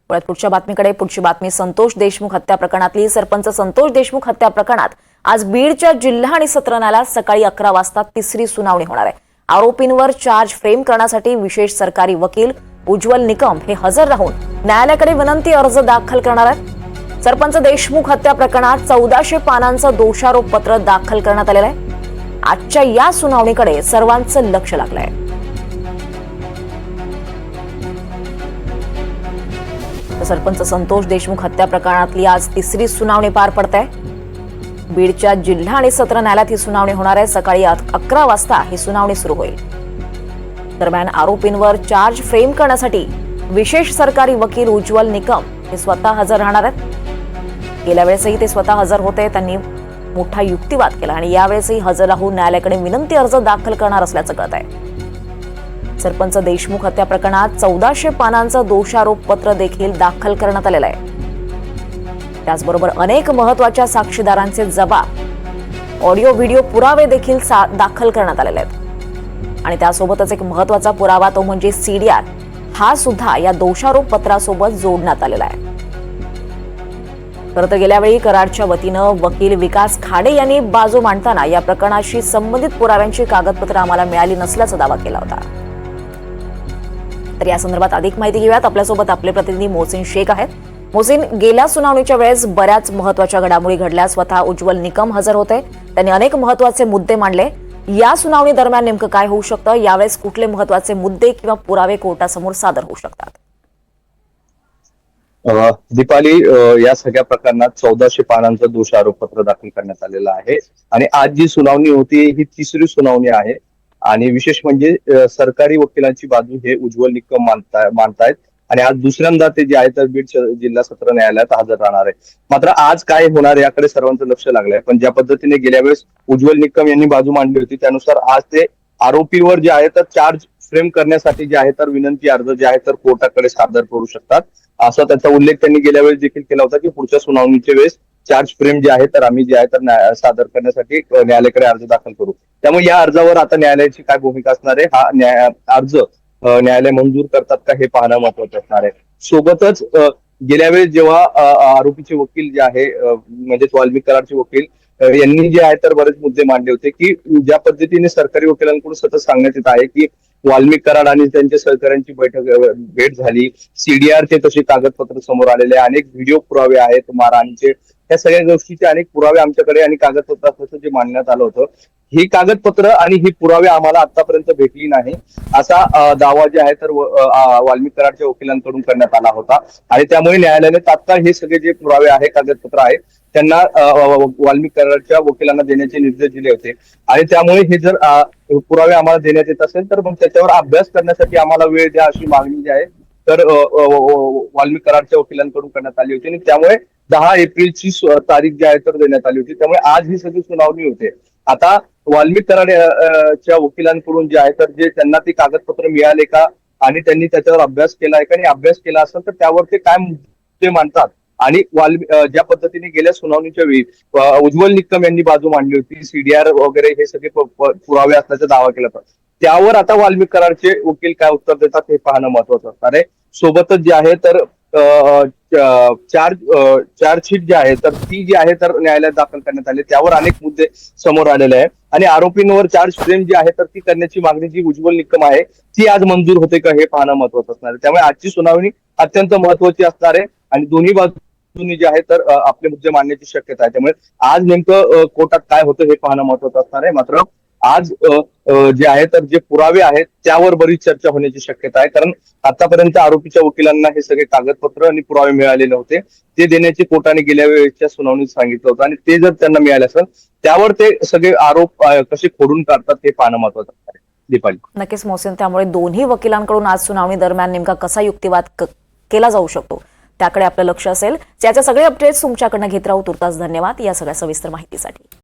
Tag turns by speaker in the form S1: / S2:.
S1: पुढच्या बातमीकडे पुढची बातमी संतोष देशमुख हत्या प्रकरणातली सरपंच संतोष देशमुख हत्या प्रकरणात आज बीडच्या जिल्हा आणि सत्र न्यायालयात सकाळी 11 वाजता तिसरी सुनावणी होणार आहे। आरोपींवर चार्ज फ्रेम करण्यासाठी विशेष सरकारी वकील उज्ज्वल निकम हे हजर राहून न्यायालयाकडे विनंती अर्ज दाखल करणार आहेत। सरपंच देशमुख हत्या प्रकरणात 1400 पानांचं दोषारोप पत्र दाखल करण्यात आलेलं आहे। आजच्या या सुनावणीकडे सर्वांचं लक्ष लागलंय। सरपंच संतोष देशमुख हत्या प्रकरणातली आज तिसरी सुनावणी पार पडते। बीडच्या जिल्हा आणि सत्र न्यायालयात ही सुनावणी होणार आहे। सकाळी 11 वाजता ही सुनावणी सुरू होईल। दरम्यान आरोपींवर चार्ज फ्रेम करण्यासाठी विशेष सरकारी वकील उज्ज्वल निकम हे स्वतः हजर राहणार आहेत। गेल्या वेळेसही ते स्वतः हजर होते, त्यांनी मोठा युक्तिवाद केला आणि यावेळेसही हजर राहून न्यायालयाकडे विनंती अर्ज दाखल करणार असल्याचं कळत आहे। सरपंच देशमुख हत्या प्रकरणात 1400 पानांचं दोषारोप पत्र देखील दाखल करण्यात आलेलं आहे। त्याचबरोबर अनेक महत्त्वाच्या साक्षीदारांचे जबाब, ऑडिओ व्हिडिओ पुरावे देखील दाखल करण्यात आलेले आहेत आणि त्यासोबतच एक महत्त्वाचा पुरावा तो म्हणजे सीडीआर हा सुद्धा या दोषारोप पत्रासोबत जोडण्यात आलेला आहे। खरं तर गेल्या वेळी कराडच्या वतीनं वकील विकास खाडे यांनी बाजू मांडताना या प्रकरणाशी संबंधित पुराव्यांची कागदपत्र आम्हाला मिळाली नसल्याचा दावा केला होता। तर या संदर्भात अधिक माहिती घेऊयात। आपल्यासोबत आपले प्रतिनिधी मोहसिन शेख आहेत। मोहसिन, गेल्या सुनावणीच्या वेळेस बऱ्याच महत्त्वाच्या घडामोडी घडल्या, स्वतः उज्ज्वल निकम हजर होते, त्यांनी अनेक महत्त्वाचे मुद्दे मांडले। या सुनावणी दरम्यान नेमकं काय होऊ शकतं, यावेळेस कुठले महत्त्वाचे मुद्दे किंवा पुरावे कोर्टासमोर सादर होऊ शकतात?
S2: दीपाली, या सगळ्या प्रकरणात 1400 पानांचं दोषारोपपत्र दाखल करण्यात आलेलं आहे आणि आज जी सुनावणी होती ही तिसरी सुनावणी आहे आणि विशेष म्हणजे सरकारी वकिलांची बाजू हे उज्ज्वल निकम मानतायत आणि आज दुसऱ्यांदा ते जे आहे तर बीड जिल्हा सत्र न्यायालयात हजर राहणार आहे। मात्र आज काय होणार याकडे सर्वांचं लक्ष लागलंय, पण ज्या पद्धतीने गेल्या वेळेस उज्ज्वल निकम यांनी बाजू मांडली होती त्यानुसार आज ते आरोपीवर जे आहे तर चार्ज फ्रेम करण्यासाठी जे आहे तर विनंती अर्ज जे आहे तर कोर्टाकडे सादर करू शकतात, असा त्याचा उल्लेख त्यांनी गेल्या वेळेस देखील केला होता की पुढच्या सुनावणीच्या वेळेस चार्ज फ्रेम जे आहे तर आम्ही जे आहे तर सादर करण्यासाठी न्यायालयाकडे अर्ज दाखल करू। त्यामुळे या अर्जावर आता न्यायालयाची काय भूमिका असणार आहे, हा अर्ज न्यायालय मंजूर करतात का हे पाहणं महत्वाचं असणार आहे। सोबतच गेल्या वेळेस जेव्हा आरोपीचे वकील जे आहे म्हणजे वाल्मिक कराडचे वकील यांनी जे आहे तर बरेच मुद्दे मांडले होते की ज्या पद्धतीने सरकारी वकिलांकडून सतत सांगण्यात येत आहे की वाल्मिक कराड आणि त्यांच्या सहकाऱ्यांची भेट झाली, सीडीआरचे तसे कागदपत्र समोर आलेले, अनेक व्हिडिओ पुरावे आहेत मारहाणीचे, या सगळ्या गोष्टीचे अनेक पुरावे आमच्याकडे आणि कागदपत्र असल्याचं जे मांडण्यात आलं होतं, ही कागदपत्र आणि ही पुरावे आम्हाला आतापर्यंत भेटली नाही असा दावा जे आहे तर वाल्मिक कराडच्या वकिलांकडून करण्यात आला होता आणि त्यामुळे न्यायालयाने तात्काळ हे सगळे जे पुरावे आहे कागदपत्र आहेत त्यांना वाल्मिक कराडच्या वकिलांना देण्याचे निर्देश दिले होते आणि त्यामुळे हे जर पुरावे आम्हाला देण्यात येत असेल तर मग त्याच्यावर अभ्यास करण्यासाठी आम्हाला वेळ द्या अशी मागणी जी आहे तर वाल्मिक कराडच्या वकिलांकडून करण्यात आली होती आणि त्यामुळे 10 एप्रिलची तारीख जी आहे तर देण्यात आली होती। त्यामुळे आज ही सगळी सुनावणी होते। आता वाल्मिक कराडच्या वकिलांकडून जे आहे तर जे त्यांना ते कागदपत्र मिळाले का आणि त्यांनी त्याच्यावर अभ्यास केलाय का आणि अभ्यास केला असेल तर त्यावर ते काय मुद्दे मांडतात आणि ज्या पद्धतीने गेल्या सुनावणीच्या वेळी उज्ज्वल निकम यांनी बाजू मांडली होती, सीडीआर वगैरे हे सगळे पुरावे असल्याचा दावा केला होता, त्यावर आता वाल्मिक कराडचे वकील काय उत्तर देतात हे पाहणं महत्वाचं असणार आहे। सोबतच जे आहे तर चार्जशीट जी आहे तर ती जी आहे तर न्यायालयात दाखल करण्यात आली, त्यावर अनेक मुद्दे समोर आलेले आहे आणि आरोपींवर चार्ज फ्रेम जी आहे तर ती करण्याची मागणी जी उज्ज्वल निकम आहे ती आज मंजूर होते का हे पाहणं महत्वाचं असणार आहे। त्यामुळे आजची सुनावणी अत्यंत महत्वाची असणार आहे आणि दोन्ही बाजूंनी जे आहे तर आपले मुद्दे मांडण्याची शक्यता आहे। त्यामुळे आज नेमकं कोर्टात काय होतं हे पाहणं महत्वाचं असणार आहे। मात्र आज जे आहे तर जे पुरावे आहेत त्यावर बरीच चर्चा होण्याची शक्यता आहे, कारण आतापर्यंत आरोपीच्या वकिलांना हे सगळे कागदपत्र आणि पुरावे मिळाले नव्हते, ते देण्याचे कोर्टाने गेल्या वेळेच्या सुनावणीत सांगितलं होतं आणि ते जर त्यांना मिळाले असेल त्यावर ते सगळे आरोप कसे खोडून काढतात हे पाहणं महत्वाचं आहे। दीपाली,
S1: नक्कीच मोहसिन, त्यामुळे दोन्ही वकिलांकडून आज सुनावणी दरम्यान नेमका कसा युक्तिवाद केला जाऊ शकतो त्याकडे आपलं लक्ष असेल। त्याचे सगळे अपडेट्स तुमच्याकडनं घेत राहू। तुर्तास धन्यवाद या सगळ्या सविस्तर माहितीसाठी।